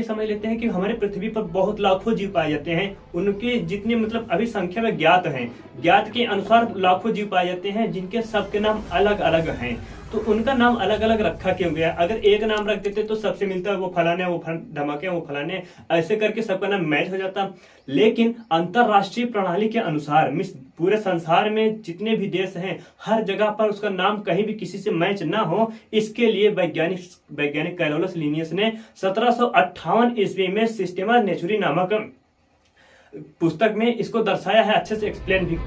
समझ लेते हैं कि हमारे पृथ्वी पर बहुत लाखों जीव पाए जाते हैं। उनके जितने मतलब अभी संख्या में ज्ञात हैं, ज्ञात के अनुसार लाखों जीव पाए जाते हैं, जिनके सबके नाम अलग अलग हैं। तो उनका नाम अलग अलग रखा क्यों गया? अगर एक नाम रख देते तो सबसे मिलता है वो फलाने, वो धमाके, वो फलाने, ऐसे करके सबका नाम मैच हो जाता। लेकिन अंतरराष्ट्रीय प्रणाली के अनुसार पूरे संसार में जितने भी देश हैं, हर जगह पर उसका नाम कहीं भी किसी से मैच ना हो, इसके लिए वैज्ञानिक कैरोलस लिनियस ने 1758 ईस्वी में सिस्टेमा नेचुरी नामक पुस्तक में इसको दर्शाया है, अच्छे से एक्सप्लेन भी।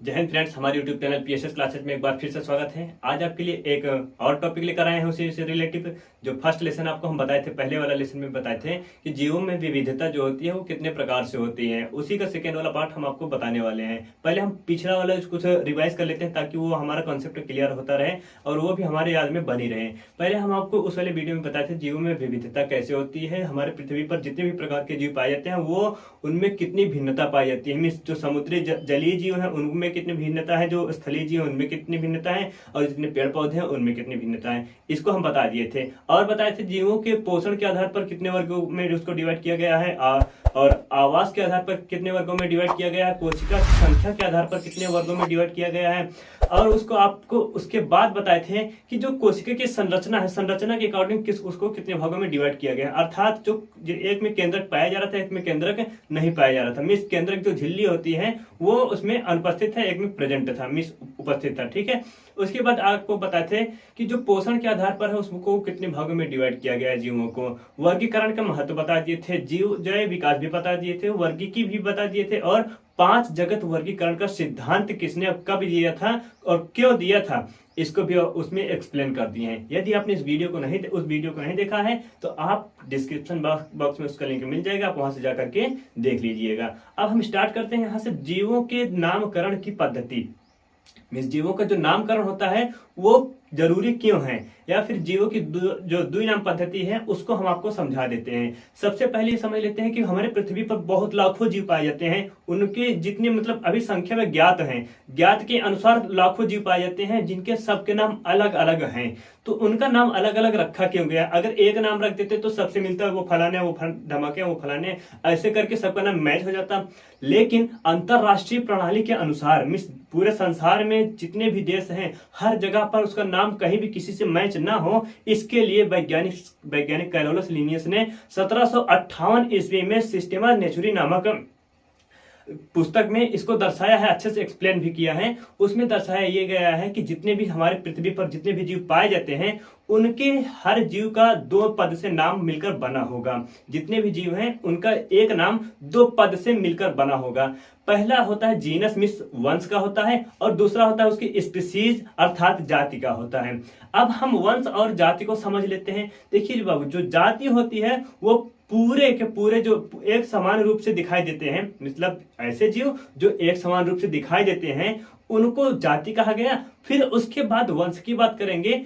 जय हिंद फ्रेंड्स, हमारे YouTube चैनल PSS क्लासेस में एक बार फिर से स्वागत है। आज आपके लिए एक और टॉपिक लेकर आए हैं, उसी से रिलेटिव। जो फर्स्ट लेसन आपको हम बताए थे, पहले वाला लेसन में बताए थे कि जीवों में विविधता जो होती है वो कितने प्रकार से होती है, उसी का सेकेंड वाला पार्ट हम आपको बताने वाले हैं। पहले हम पिछला वाला कुछ रिवाइज कर लेते हैं ताकि वो हमारा कॉन्सेप्ट क्लियर होता रहे और वो भी हमारे याद में बनी रहे। पहले हम आपको उस वाले वीडियो में बताए थे जीवों में विविधता कैसे होती है, हमारे पृथ्वी पर जितने भी प्रकार के जीव पाए जाते हैं वो उनमें कितनी भिन्नता पाई जाती है। मीन्स जो समुद्री जलीय जीव है उनमें कितनी भिन्नता है, जो स्थलीय जीव है उनमें कितनी भिन्नता है, और जितने पेड़ पौधे हैं उनमें कितनी भिन्नता है, इसको हम बता दिए थे। और बताए थे जीवों के पोषण के आधार पर कितने वर्गों में उसको डिवाइड किया गया है, और आवास के आधार पर कितने वर्गों में डिवाइड किया गया है, कोशिका की संख्या के आधार पर कितने वर्गों में डिवाइड किया गया है। और उसको आपको उसके बाद बताए थे कि जो कोशिका की संरचना है, संरचना के अकॉर्डिंग उसको कितने भागों में डिवाइड किया गया है। अर्थात जो एक में केंद्रक पाया जा रहा था, एक में केंद्रक नहीं पाया जा रहा था। मीन्स केंद्रक जो झिल्ली होती है वो उसमें अनुपस्थित है, एक में प्रेजेंट था, मीन्स उपस्थित था। ठीक है। उसके बाद आपको बताए थे कि जो पोषण के आधार पर है उसको कितने भागों में डिवाइड किया गया है जीवों को। वर्गीकरण का महत्व बता दिए थे, जीव जय विकास भी बता दिए थे, वर्गीकी भी बता दिए थे, और 5 जगत वर्गीकरण का सिद्धांत किसने कब दिया था और क्यों दिया था, इसको भी उसमें एक्सप्लेन कर दिए हैं। यदि आपने उस वीडियो को नहीं देखा है तो आप डिस्क्रिप्शन बॉक्स में उसका लिंक मिल जाएगा, आप वहां से जाकर के देख लीजिएगा। अब हम स्टार्ट करते हैं यहाँ से जीवों के नामकरण की पद्धति। मीन्स जीवों का जो नामकरण होता है वो जरूरी क्यों है, या फिर जीवों की जो द्विनाम पद्धति है उसको हम आपको समझा देते हैं। सबसे पहले समझ लेते हैं कि हमारे पृथ्वी पर बहुत लाखों जीव पाए जाते हैं। उनके जितने मतलब अभी संख्या में ज्ञात हैं, ज्ञात के अनुसार लाखों जीव पाए जाते हैं, जिनके सबके नाम अलग अलग हैं। तो उनका नाम अलग अलग रखा क्यों गया? अगर एक नाम रख देते तो सबसे मिलता है वो फलाने, वो धमाके, वो फलाने, ऐसे करके सबका नाम मैच हो जाता। लेकिन अंतरराष्ट्रीय प्रणाली के अनुसार मीन्स पूरे संसार में जितने भी देश हैं, हर जगह पर उसका नाम कहीं भी किसी से मैच ना हो, इसके लिए वैज्ञानिक कैरोलस लिनियस ने 1758 ईस्वी में सिस्टेमा नेचुरी नामक पुस्तक में इसको दर्शाया है, अच्छे से एक्सप्लेन भी किया है। उसमें दर्शाया ये गया है कि जितने भी हमारे पृथ्वी पर जितने भी जीव पाए जाते हैं उनके हर जीव का 2 पद से नाम मिलकर बना होगा। जितने भी जीव हैं उनका एक नाम 2 पद से मिलकर बना होगा। पहला होता है जीनस मीन्स वंश का होता है, और दूसरा होता है उसकी स्पीसीज अर्थात जाति का होता है। अब हम वंश और जाति को समझ लेते हैं। देखिए बाबू, जो जाति होती है वो पूरे के पूरे जो एक समान रूप से दिखाई देते हैं, मतलब ऐसे जीव जो एक समान रूप से दिखाई देते हैं उनको जाति कहा गया। फिर उसके बाद वंश की बात करेंगे।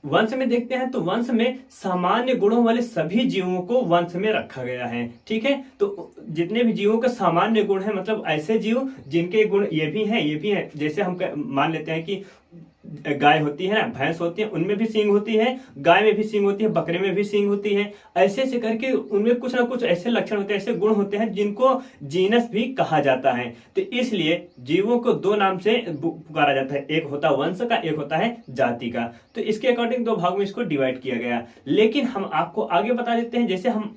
वंश में देखते हैं तो वंश में सामान्य गुणों वाले सभी जीवों को वंश में रखा गया है। ठीक है। तो जितने भी जीवों के सामान्य गुण हैं, मतलब ऐसे जीव जिनके गुण ये भी हैं, जैसे हम मान लेते हैं कि गाय होती है ना, भैंस होती है, उनमें भी सींग होती है, गाय में भी सींग होती है, बकरे में भी सींग होती है। ऐसे ऐसे करके उनमें कुछ ना कुछ ऐसे लक्षण होते हैं, ऐसे गुण होते हैं जिनको जीनस भी कहा जाता है। तो इसलिए जीवों को 2 नाम से पुकारा जाता है, एक होता है वंश का, एक होता है जाति का। तो इसके अकॉर्डिंग 2 भागों में इसको डिवाइड किया गया। लेकिन हम आपको आगे बता देते हैं, जैसे हम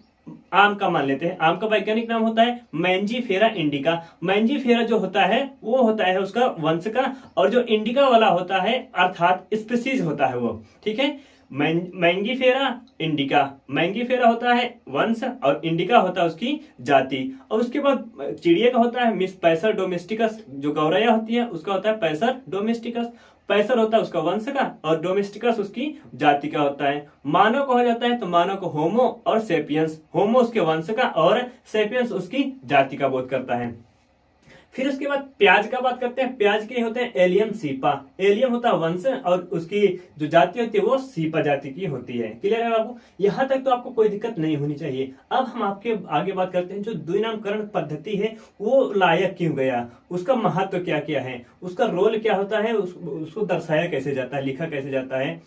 आम का मान लेते हैं। आम का वैज्ञानिक नाम होता है मैंजीफेरा इंडिका। मैंजीफेरा जो होता है वो होता है उसका वंश का, और जो इंडिका वाला होता है अर्थात स्पीसीज होता है वो। ठीक है। मैंगीफेरा इंडिका, मैंगीफेरा होता है वंश और इंडिका होता है उसकी जाति। और उसके बाद चिड़िया का होता है मिस पैसर डोमेस्टिकस, जो गौरैया होती है उसका होता है पैसर डोमेस्टिकस। पैसर होता है उसका वंश का और डोमेस्टिकस उसकी जाति का होता है। मानव को हो जाता है तो मानव को होमो और सेपियंस, होमो उसके वंश का और सेपियंस उसकी जाति का बोध करता है। फिर उसके बाद प्याज का बात करते हैं। प्याज के होते हैं एलियम सीपा। एलियम होता है वंश और उसकी जो जाति होती है वो सीपा जाति की होती है। क्लियर है बाबू? यहां तक तो आपको कोई दिक्कत नहीं होनी चाहिए। अब हम आपके आगे बात करते हैं जो द्विनामकरण पद्धति है वो लायक क्यों गया, उसका महत्व क्या क्या है, उसका रोल क्या होता है, उसको दर्शाया कैसे जाता है, लिखा कैसे जाता है।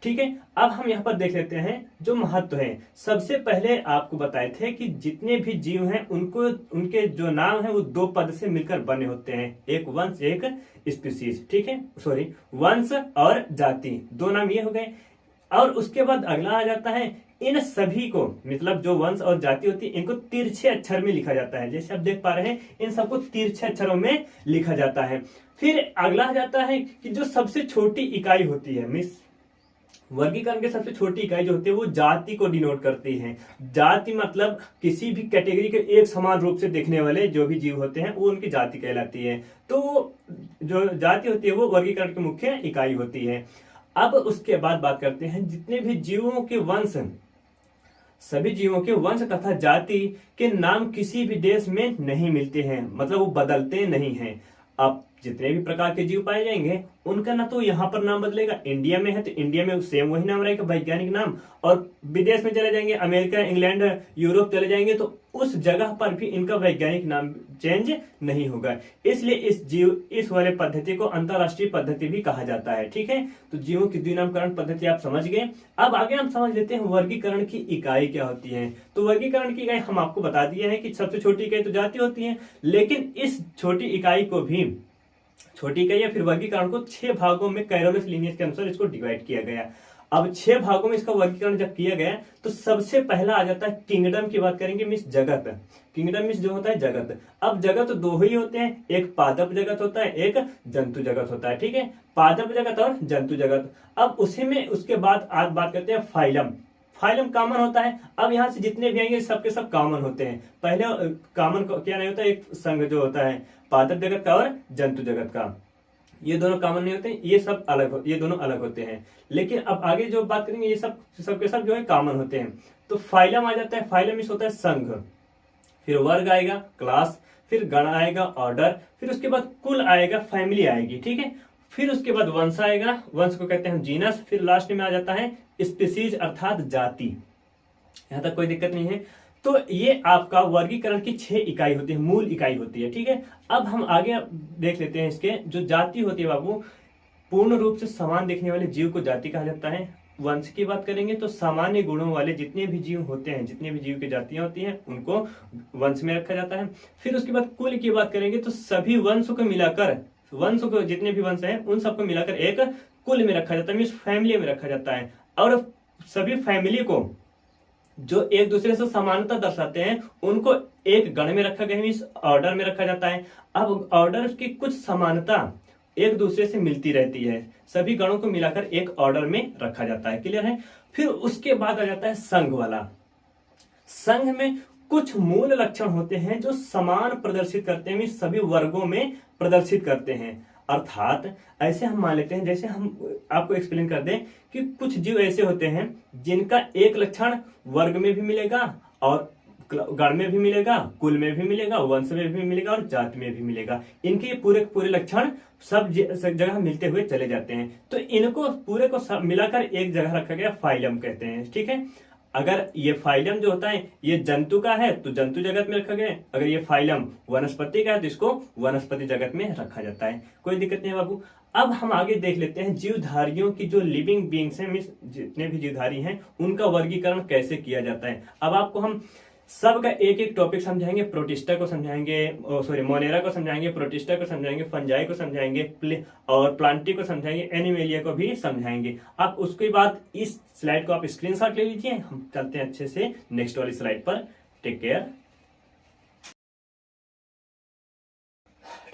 ठीक है, अब हम यहाँ पर देख लेते हैं जो महत्व है। सबसे पहले आपको बताए थे कि जितने भी जीव हैं उनको उनके जो नाम है वो दो पद से मिलकर बने होते हैं, एक वंश एक स्पीसीज। ठीक है, सॉरी, वंश और जाति, दो नाम ये हो गए। और उसके बाद अगला आ जाता है इन सभी को, मतलब जो वंश और जाति होती है इनको तिरछे अक्षर में लिखा जाता है। जैसे आप देख पा रहे हैं इन सबको तिरछे अक्षरों में लिखा जाता है। फिर अगला आ जाता है कि जो सबसे छोटी इकाई होती है, मिस वर्गीकरण की सबसे छोटी इकाई जो होती है वो जाति को डिनोट करती है। जाति मतलब किसी भी कैटेगरी के एक समान रूप से देखने वाले जो भी जीव होते हैं वो उनकी जाति कहलाती है। तो जो जाति होती है वो वर्गीकरण की मुख्य इकाई होती है। अब उसके बाद बात करते हैं जितने भी जीवों के वंश, सभी जीवों के वंश तथा जाति के नाम किसी भी देश में नहीं मिलते हैं, मतलब वो बदलते नहीं हैं। अब जितने भी प्रकार के जीव पाए जाएंगे उनका ना तो यहाँ पर नाम बदलेगा, इंडिया में है तो इंडिया में सेम वही नाम रहेगा वैज्ञानिक नाम, और विदेश में चले जाएंगे, अमेरिका, इंग्लैंड, यूरोप चले जाएंगे तो उस जगह पर भी इनका वैज्ञानिक नाम चेंज नहीं होगा। इसलिए इस वाले पद्धति को अंतरराष्ट्रीय पद्धति भी कहा जाता है। ठीक है, तो जीवों की द्विनामकरण पद्धति आप समझ गए। अब आगे हम समझ लेते हैं वर्गीकरण की इकाई क्या होती है। तो वर्गीकरण की इकाई हम आपको बता दिए हैं कि सबसे छोटी इकाई तो जाति होती है, लेकिन इस छोटी इकाई को भी, छोटी इकाई या फिर वर्गीकरण को 6 भागों में कैरोलिस लीनियस के अनुसार इसको डिवाइड किया गया। अब 6 भागों में इसका वर्गीकरण जब किया गया तो सबसे पहला आ जाता है किंगडम की बात करेंगे, मिस जगत। किंगडम मिस जो होता है जगत। अब जगत दो ही होते हैं, एक पादप जगत होता है, एक जंतु जगत होता है। ठीक है, पादप जगत और जंतु जगत। अब उसी में उसके बाद आज बात करते हैं फाइलम। फाइलम कॉमन होता है। अब यहाँ से जितने भी आएंगे सबके सब कॉमन होते हैं। पहले कॉमन क्या नहीं होता, एक संघ जो होता है पादप जगत का और जंतु जगत का, ये दोनों कॉमन नहीं होते, ये सब अलग, ये दोनों अलग होते हैं। लेकिन अब आगे जो बात करेंगे ये सब सबके सब जो है कॉमन होते हैं। तो फाइलम आ जाता है, फाइलम इस होता है संघ, फिर वर्ग आएगा क्लास, फिर गण आएगा ऑर्डर, फिर उसके बाद कुल आएगा फैमिली आएगी। ठीक है, फिर उसके बाद वंश आएगा, वंश को कहते हैं जीनस, फिर लास्ट में आ जाता है स्पीसीज अर्थात जाति। यहां तक कोई दिक्कत नहीं है। तो ये आपका वर्गीकरण की 6 इकाई होती है, मूल इकाई होती है। ठीक है, अब हम आगे देख लेते हैं इसके जो जाति होती है बाबू, पूर्ण रूप से समान देखने वाले जीव को जाति कहा जाता है। वंश की बात करेंगे तो सामान्य गुणों वाले जितने भी जीव होते हैं, जितने भी जीव की जातियां होती हैं उनको वंश में रखा जाता है। फिर उसके बाद कुल की बात करेंगे तो सभी वंश को मिलाकर, वंश को जितने भी वंश हैं उन सबको मिलाकर एक कुल में रखा जाता है, मीन्स फैमिली में रखा जाता है। और सभी फैमिली को जो एक दूसरे से समानता दर्शाते हैं उनको एक गण में रखा गया, मीन्स ऑर्डर में रखा जाता है। अब ऑर्डर की कुछ समानता एक दूसरे से मिलती रहती है, सभी गणों को मिलाकर एक ऑर्डर में रखा जाता है। क्लियर है? फिर उसके बाद आ जाता है संघ वाला। संघ में कुछ मूल लक्षण होते हैं जो समान प्रदर्शित करते हैं, सभी वर्गों में प्रदर्शित करते हैं। अर्थात ऐसे हम मान लेते हैं, जैसे हम आपको एक्सप्लेन कर दें कि कुछ जीव ऐसे होते हैं जिनका एक लक्षण वर्ग में भी मिलेगा और गण में भी मिलेगा, कुल में भी मिलेगा, वंश में भी मिलेगा और जाति में भी मिलेगा। इनके पूरे पूरे लक्षण सब जगह मिलते हुए चले जाते हैं। तो इनको पूरे को मिलाकर एक जगह रखा गया, फाइलम कहते हैं। ठीक है, अगर ये फाइलम जो होता है ये जंतु का है तो जंतु जगत में रखा गया, अगर ये फाइलम वनस्पति का है तो इसको वनस्पति जगत में रखा जाता है। कोई दिक्कत नहीं है बाबू। अब हम आगे देख लेते हैं जीवधारियों की जो लिविंग बींग्स हैं, मीन्स जितने भी जीवधारी हैं उनका वर्गीकरण कैसे किया जाता है। अब आपको हम सबका एक एक टॉपिक समझाएंगे। प्रोटिस्टा को समझाएंगे, सॉरी मोनेरा को समझाएंगे, प्रोटिस्टा को समझाएंगे, फंजाई को समझाएंगे और प्लांटी को समझाएंगे, एनिमेलिया को भी समझाएंगे। आप उसके बाद इस स्लाइड को आप स्क्रीनशॉट ले लीजिए। हम चलते हैं अच्छे से नेक्स्ट वाली स्लाइड पर। Take care.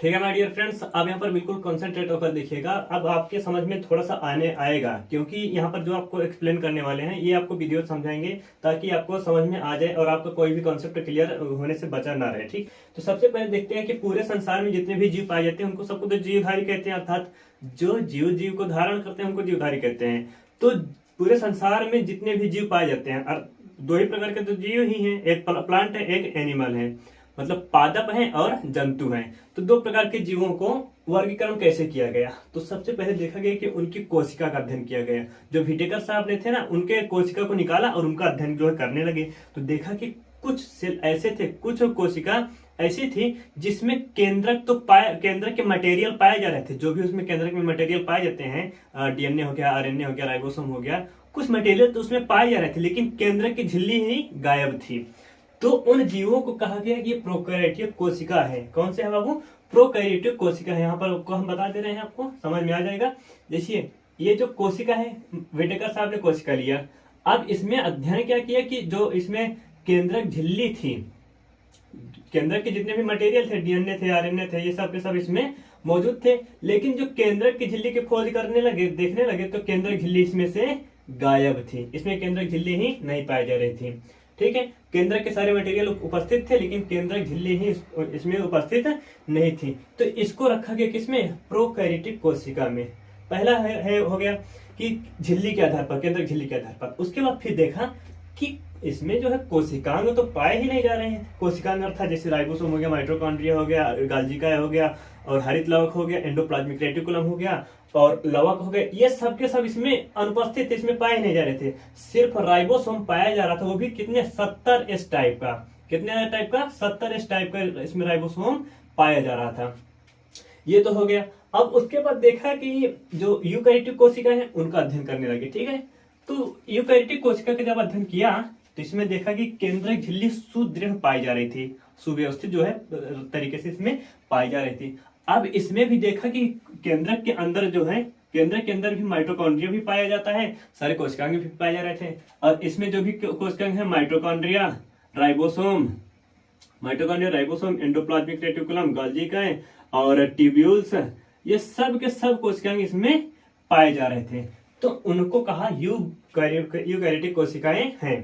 ठीक है माय डियर फ्रेंड्स, अब यहाँ पर बिल्कुल कंसंट्रेट होकर देखिएगा। अब आपके समझ में थोड़ा सा आने आएगा, क्योंकि यहाँ पर जो आपको एक्सप्लेन करने वाले हैं ये आपको वीडियो समझाएंगे ताकि आपको समझ में आ जाए और आपका कोई भी कॉन्सेप्ट क्लियर होने से बचा ना रहे। ठीक, तो सबसे पहले देखते हैं कि पूरे संसार में जितने भी जीव पाए जाते हैं उनको सबको तो जीवधारी कहते हैं, अर्थात जो जीव को धारण करते हैं उनको जीवधारी कहते हैं। तो पूरे संसार में जितने भी जीव पाए जाते हैं, 2 ही प्रकार के तो जीव ही हैं, एक प्लांट है एक एनिमल है। मतलब पादप हैं और जंतु हैं। तो दो प्रकार के जीवों को वर्गीकरण कैसे किया गया, तो सबसे पहले देखा गया कि उनकी कोशिका का अध्ययन किया गया। जो विटेकर साहब ने थे ना, उनके कोशिका को निकाला और उनका अध्ययन जो है करने लगे। तो देखा कि कुछ सेल ऐसे थे, कुछ कोशिका ऐसी थी जिसमें केंद्रक केंद्रक के मटेरियल पाए जा रहे थे। जो भी उसमें केंद्रक में मटेरियल पाए जाते हैं, डीएनए हो गया, आरएनए हो गया, राइबोसोम हो गया, कुछ मटेरियल तो उसमें पाए जा रहे थे, लेकिन केंद्रक की झिल्ली ही गायब थी। तो उन जीवों को कहा गया कि ये प्रोकैरियोटिक कोशिका है। कौन से है बाबू? प्रोकैरियोटिक कोशिका है। यहाँ पर हम बता दे रहे हैं, आपको समझ में आ जाएगा। देखिए, ये जो कोशिका है, विटेकर साहब ने कोशिका लिया। अब इसमें अध्ययन क्या किया कि जो इसमें केंद्रक झिल्ली थी, केंद्रक के जितने भी मटेरियल थे, डीएनए थे, आरएनए थे, ये सब के सब इसमें मौजूद थे। लेकिन जो केंद्रक की झिल्ली की खोज करने लगे, देखने लगे, तो केंद्रक झिल्ली इसमें से गायब थी। इसमें केंद्रक झिल्ली ही नहीं पाई जा रही थी। ठीक है, केंद्रक के सारे मटेरियल उपस्थित थे, लेकिन केंद्रक झिल्ली ही इसमें उपस्थित नहीं थी। तो इसको रखा गया किसमें? प्रोकैरियोटिक कोशिका में। पहला है हो गया कि झिल्ली के आधार पर, केंद्रक झिल्ली के आधार पर। उसके बाद फिर देखा कि इसमें जो है कोशिकांग तो पाए ही नहीं जा रहे हैं। कोशिकांग अर्थात जैसे राइबोसोम हो गया, माइटोकॉन्ड्रिया हो गया, गाल्जिका हो गया, और हरित लवक हो गया, एंडोप्लाज्मिक रेटिकुलम हो गया, और लवक हो गए, ये सब के सब इसमें अनुपस्थित, इसमें पाए नहीं जा रहे थे। सिर्फ राइबोसोम पाया जा रहा था, वो भी कितने? 70 एस टाइप का। कितने टाइप का? 70 एस टाइप का इसमें राइबोसोम पाया जा रहा था। ये तो हो गया। अब उसके बाद देखा कि जो यूकैरियोटिक कोशिका है उनका अध्ययन करने लगे। ठीक है, तो यूकैरियोटिक कोशिका का जब अध्ययन किया तो इसमें देखा कि केंद्रक झिल्ली सुदृढ़ पाई जा रही थी, सुव्यवस्थित जो है तरीके से इसमें पाई जा रही थी। अब इसमें भी देखा कि केंद्रक के अंदर जो है, केंद्रक के अंदर भी माइटोकॉन्ड्रिया भी पाया जाता है, सारे कोशिकांग भी पाए जा रहे थे। और इसमें जो भी कोशिकांग है, माइटोकॉन्ड्रिया, राइबोसोम, एंडोप्लाज्मिक रेटिकुलम, गाल्जिका और ट्यूब्यूल्स, ये सब के सब कोशिकांग इसमें पाए जा रहे थे। तो उनको कहा यूकैरियोटिक कोशिकाएं हैं।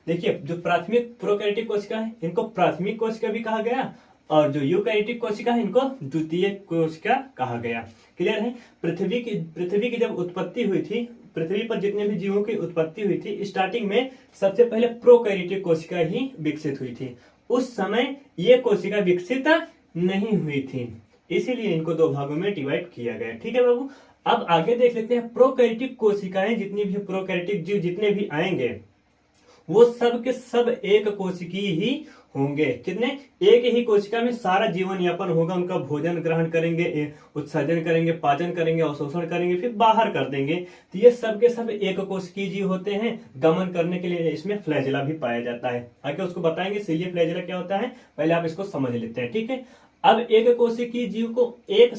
देखिए, जो प्राथमिक प्रोकैरियोटिक कोशिका है, इनको प्राथमिक कोशिका भी कहा गया, और जो यूकैरियोटिक कोशिका है, इनको द्वितीय कोशिका कहा गया। क्लियर है? पृथ्वी की जब उत्पत्ति हुई थी, पृथ्वी पर जितने भी जीवों की उत्पत्ति हुई थी, स्टार्टिंग में सबसे पहले प्रोकैरियोटिक कोशिका ही विकसित हुई थी। उस समय ये कोशिका विकसित नहीं हुई थी, इसीलिए इनको दो भागों में डिवाइड किया गया। ठीक है बाबू, अब आगे देख लेते हैं। प्रोकैरियोटिक कोशिकाएं, जितनी भी प्रोकैरियोटिक जीव जितने भी आएंगे, वो सब के सब एक कोशिकी ही होंगे। कितने? एक ही कोशिका में सारा जीवन यापन होगा। उनका भोजन ग्रहण करेंगे, उत्सर्जन करेंगे, पाचन करेंगे, अवशोषण करेंगे, फिर बाहर कर देंगे। तो ये सब के सब एक कोशिकीय जीव होते हैं। गमन करने के लिए इसमें फ्लैजेला भी पाया जाता है। आगे उसको बताएंगे सीलिए फ्लैजेला क्या होता है, पहले आप इसको समझ लेते हैं। ठीक है, अब एक कोशिकीय जीव को एक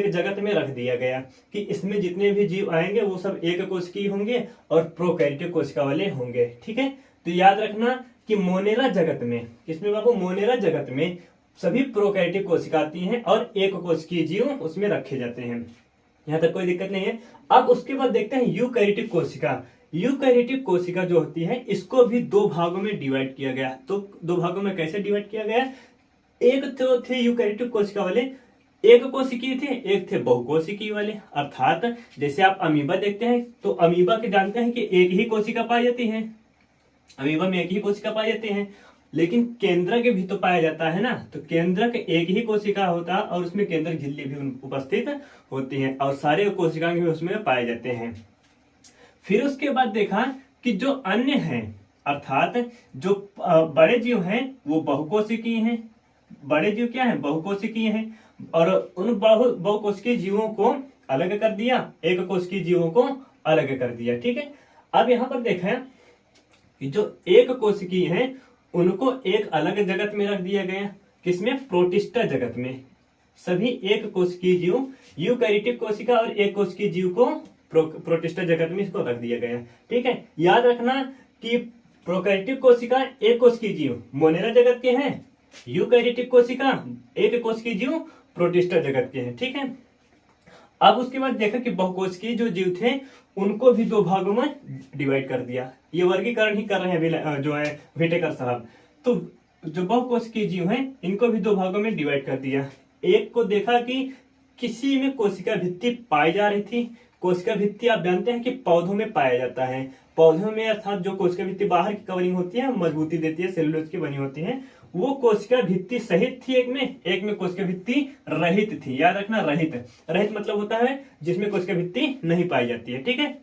जगत में रख दिया गया कि इसमें जितने भी जीव आएंगे वो सब एक कोशिकीय होंगे और प्रोकैरियोटिक कोशिका वाले होंगे। ठीक है, तो याद रखना कि मोनेरा जगत में, किसमें बाबू? मोनेरा जगत में सभी प्रोकैरियोटिक कोशिका आती हैं और एक कोशिकीय जीव उसमें रखे जाते हैं। यहाँ तक कोई दिक्कत नहीं है। अब उसके बाद देखते हैं यूकैरियोटिक कोशिका। यूकैरियोटिक कोशिका जो होती है, इसको भी दो भागों में डिवाइड किया गया। तो दो भागों में कैसे डिवाइड किया गया? एक तो थे यूकैरियोटिक कोशिका वाले, एक कोशिकीय थे, एक थे बहुकोशिकीय वाले। अर्थात जैसे आप अमीबा देखते हैं, तो अमीबा के जानते हैं कि एक ही कोशिका पाई जाती है, अमीबा में एक ही कोशिका पाई जाती है। लेकिन केंद्रक भी तो पाया जाता है ना, तो केंद्रक एक ही कोशिका होता है और उसमें केंद्रक झिल्ली भी उपस्थित होती है, और सारे कोशिकांग भी उसमें पाए जाते हैं। फिर उसके बाद देखा कि जो अन्य हैं, अर्थात जो बड़े जीव हैं वो बहुकोशिकीय हैं। बड़े जीव क्या है? बहुकोशिकीय हैं। और उन बहुकोशिकीय जीवों को अलग कर दिया, एक कोशिकीय जीवों को अलग कर दिया। ठीक है, अब यहाँ पर देखा कि जो एक कोशिकीय हैं उनको एक अलग जगत में रख दिया गया। किसमें? प्रोटिस्टा जगत में। सभी एक कोशिकीय जीव, यूकैरियोटिक कोशिका और एक कोशिकीय जीव को प्रोटिस्टा जगत में इसको रख दिया गया। ठीक है, याद रखना कि प्रोकैरियोटिक कोशिका एक कोशिकीय जीव मोनेरा जगत के हैं, यूकैरियोटिक कोशिका एक कोशिकीय जीव प्रोटिस्टा जगत के हैं। ठीक है, अब उसके बाद देखा कि बहुकोशिकीय जो जीव थे उनको भी दो भागों में डिवाइड कर दिया। ये वर्गीकरण ही कर रहे हैं जो है विटेकर साहब। तो जो बहुकोशिकीय जीव हैं इनको भी दो भागों में डिवाइड कर दिया। एक को देखा कि किसी में कोशिका भित्ति पाई जा रही थी। कोशिका भित्ति आप जानते हैं कि पौधों में पाया जाता है। पौधों में अर्थात जो कोशिका भित्ति बाहर की कवरिंग होती है, मजबूती देती है, सेलुलोज की बनी होती है, वो कोशिका भित्ति सहित थी एक में कोशिका भित्ति रहित थी। याद रखना, रहित रहित मतलब होता है जिसमें कोशिका भित्ति नहीं पाई जाती है। ठीक है,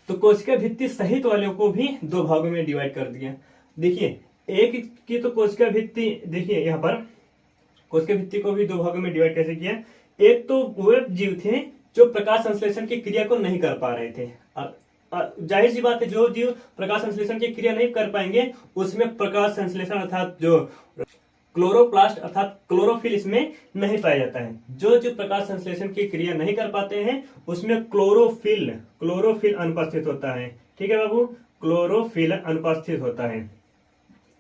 तो कोशिका भित्ति सहित वालों को भी दो भागों में डिवाइड कर दिया। देखिए एक की तो कोशिका भित्ति, देखिए यहाँ पर कोशिका भित्ति को भी दो भागों में डिवाइड कैसे किया। एक तो वे जीव थे जो प्रकाश संश्लेषण की क्रिया को नहीं कर पा रहे थे। जाहिर सी बात है, जो जीव प्रकाश संश्लेषण की क्रिया नहीं कर पाएंगे उसमें प्रकाश संश्लेषण अर्थात जो क्लोरोप्लास्ट अर्थात क्लोरोफिल इसमें नहीं पाया जाता है। जो प्रकाश संश्लेषण की क्रिया नहीं कर पाते हैं उसमें क्लोरोफिल अनुपस्थित होता है। ठीक है बाबू, क्लोरोफिल अनुपस्थित होता है,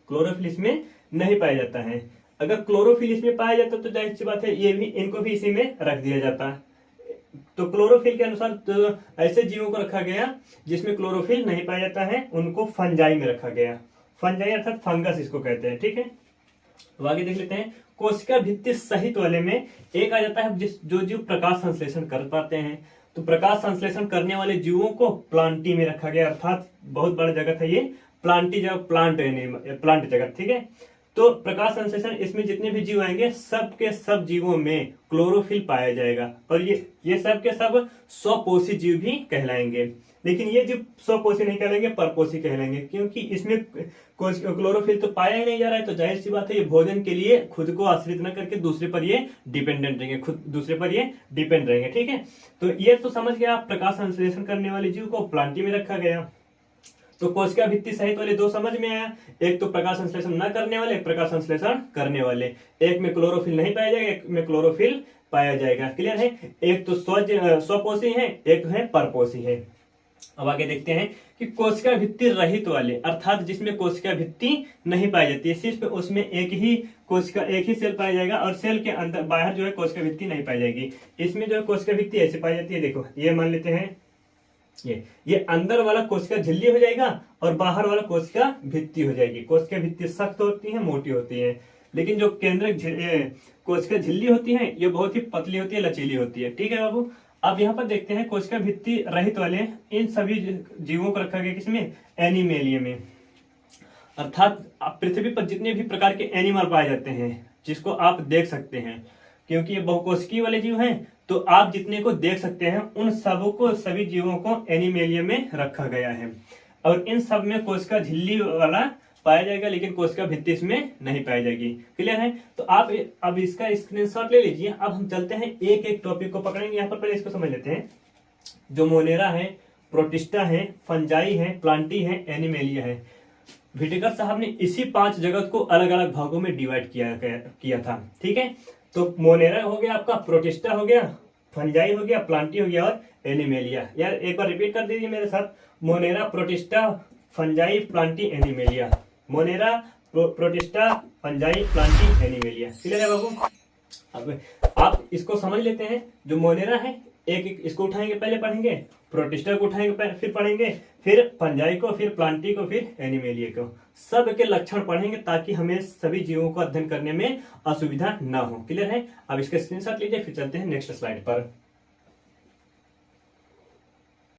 क्लोरोफिल इसमें नहीं पाया जाता है। अगर क्लोरोफिल इसमें पाया जाता तो जाहिर सी बात है ये भी, इनको भी इसी में रख दिया जाता है। तो क्लोरोफिल के अनुसार तो ऐसे जीवों को रखा गया जिसमें क्लोरोफिल नहीं पाया जाता है, उनको फंजाई में रखा गया। फंजाई अर्थात फंगस इसको कहते हैं। ठीक है, तो आगे देख लेते हैं। कोशिका भित्ति सहित वाले में एक आ जाता है जो जीव प्रकाश संश्लेषण कर पाते हैं। तो प्रकाश संश्लेषण करने वाले जीवों को प्लांटी में रखा गया, अर्थात बहुत बड़ा जगत है ये प्लांटी जगत, प्लांट जगत। ठीक है, तो प्रकाश संश्लेषण इसमें जितने भी जीव आएंगे सब के सब जीवों में क्लोरोफिल पाया जाएगा और ये सब के सब स्वपोषी जीव भी कहलाएंगे। लेकिन ये जीव स्वपोषी नहीं कहलाएंगे, परपोषी कहलाएंगे, क्योंकि इसमें क्लोरोफिल तो पाया ही नहीं जा रहा है। तो जाहिर सी बात है ये भोजन के लिए खुद को आश्रित न करके दूसरे पर ये डिपेंडेंट रहेंगे, खुद दूसरे पर ये डिपेंड रहेंगे। ठीक है, तो ये तो समझ गया आप, प्रकाश संश्लेषण करने वाले जीव को प्लांटी में रखा गया। तो कोशिका भित्ति सहित वाले दो समझ में आया, एक तो प्रकाश संश्लेषण न करने वाले, एक प्रकाश संश्लेषण करने वाले। एक में क्लोरोफिल नहीं पाया जाएगा, एक में क्लोरोफिल पाया जाएगा। क्लियर है, एक तो स्वपोषी है, एक है परपोषी है। अब आगे देखते हैं कि कोशिका भित्ति रहित वाले अर्थात जिसमें कोशिका भित्ति नहीं पाई जाती है, सिर्फ उसमें एक ही सेल पाया जाएगा और सेल के अंदर बाहर जो है कोशिका भित्ति नहीं पाई जाएगी। इसमें जो है कोशिका भित्ति ऐसे पाई जाती है। देखो ये मान लेते हैं ये अंदर वाला कोशिका झिल्ली हो जाएगा और बाहर वाला कोशिका भित्ति हो जाएगी। कोशिका भित्ति सख्त होती है, मोटी होती है, लेकिन जो केंद्रक कोशिका झिल्ली होती है ये बहुत ही पतली होती है, लचीली होती है। ठीक है बाबू, अब यहाँ पर देखते हैं कोशिका भित्ति रहित वाले इन सभी जीवों को रखा गया किसमें, एनिमेलिया में। अर्थात पृथ्वी पर जितने भी प्रकार के एनिमल पाए जाते हैं जिसको आप देख सकते हैं, क्योंकि ये बहुकोशिकीय वाले जीव हैं, तो आप जितने को देख सकते हैं उन सभी जीवों को एनिमेलिया में रखा गया है। और इन सब में कोशिका झिल्ली वाला पाया जाएगा, लेकिन कोशिका भित्ति इसमें नहीं पाई जाएगी। क्लियर है, तो आप अब इसका स्क्रीनशॉट ले लीजिए। अब हम चलते हैं एक एक टॉपिक को पकड़ेंगे। यहाँ पर पहले इसको समझ लेते हैं। जो मोनेरा है, प्रोटिस्टा है, फंजाई है, प्लांटी है, एनिमेलिया है। व्हिटेकर साहब ने इसी 5 जगत को अलग अलग भागों में डिवाइड किया था। ठीक है, तो मोनेरा हो गया आपका, प्रोटिस्टा हो गया, फंजाई हो गया, प्लांटी हो गया और एनिमेलिया। यार एक बार रिपीट कर दीजिए मेरे साथ, Monera, protista, fungi, Plantae, animalia. Monera, protista, fungi, Plantae, animalia. Clear है बाबू? अब आप इसको समझ लेते हैं। जो मोनेरा है एक एक इसको उठाएंगे, पहले पढ़ेंगे, प्रोटिस्टा को उठाएंगे फिर पढ़ेंगे, फिर फंजाई को, फिर प्लांटी को, फिर एनिमेलिया को। सब के लक्षण पढ़ेंगे ताकि हमें सभी जीवों को अध्ययन करने में असुविधा ना हो। क्लियर है? अब इसका स्क्रीनशॉट लीजिए, फिर चलते हैं नेक्स्ट स्लाइड पर।